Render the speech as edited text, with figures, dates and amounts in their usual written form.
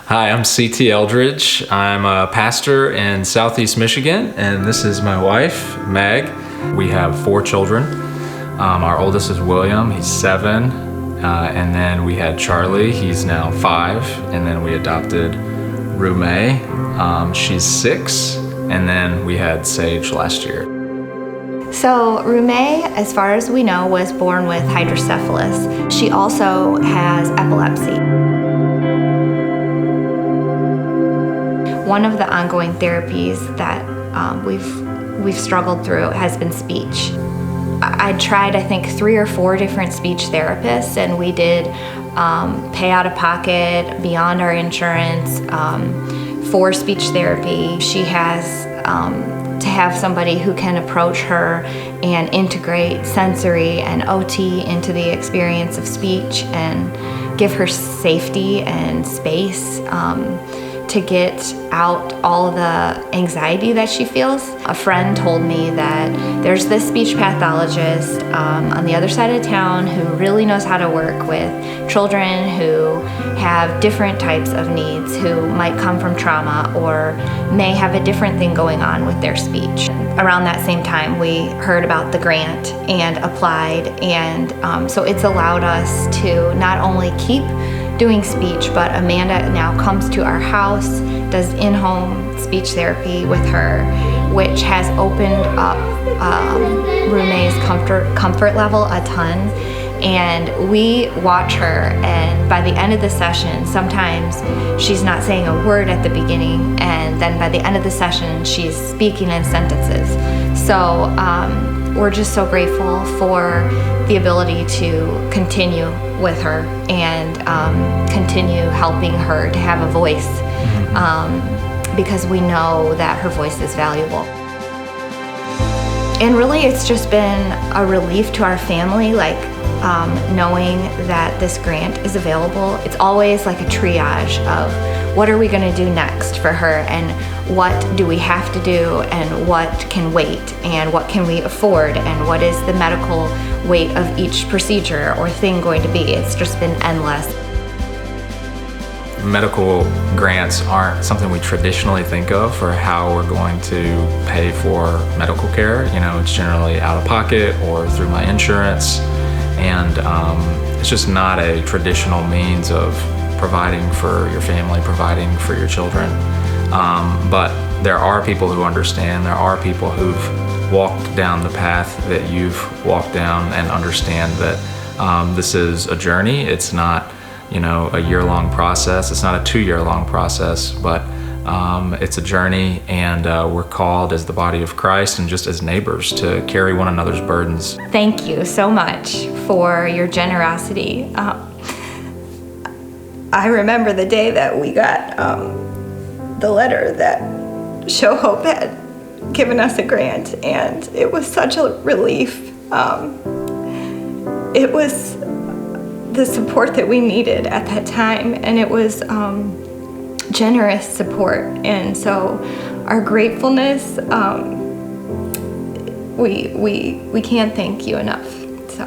Hi, I'm CT Eldridge. I'm a pastor in Southeast Michigan, and this is my wife, Meg. We have 4 children. Our oldest is William, he's 7. And then we had Charlie, he's now 5. And then we adopted Ru Mei, she's 6. And then we had Sage last year. So Ru Mei, as far as we know, was born with hydrocephalus. She also has epilepsy. One of the ongoing therapies that we've struggled through has been speech. I tried, I think, 3 or 4 different speech therapists, and we did pay out of pocket, beyond our insurance, for speech therapy. She has to have somebody who can approach her and integrate sensory and OT into the experience of speech and give her safety and space to get out all the anxiety that she feels. A friend told me that there's this speech pathologist on the other side of town who really knows how to work with children who have different types of needs, who might come from trauma or may have a different thing going on with their speech. Around that same time, we heard about the grant and applied, and so it's allowed us to not only keep doing speech, but Amanda now comes to our house, does in-home speech therapy with her, which has opened up Ru Mei's comfort level a ton. And we watch her, and by the end of the session, sometimes she's not saying a word at the beginning, and then by the end of the session, she's speaking in sentences. So we're just so grateful for the ability to continue with her and continue helping her to have a voice, because we know that her voice is valuable. And really, it's just been a relief to our family, like knowing that this grant is available. It's always like a triage of what are we going to do next for her, and what do we have to do, and what can wait, and what can we afford, and what is the medical weight of each procedure or thing going to be. It's just been endless. Medical grants aren't something we traditionally think of for how we're going to pay for medical care. You know, it's generally out of pocket or through my insurance, and it's just not a traditional means of providing for your family, providing for your children. But there are people who understand. There are people who've walked down the path that you've walked down and understand that this is a journey. It's not, you know, a year-long process. It's not a 2-year-long process, but it's a journey, and we're called as the body of Christ and just as neighbors to carry one another's burdens. Thank you so much for your generosity. I remember the day that we got the letter that Show Hope had given us a grant, and it was such a relief. It was the support that we needed at that time, and it was generous support, and so our gratefulness, we can't thank you enough. So.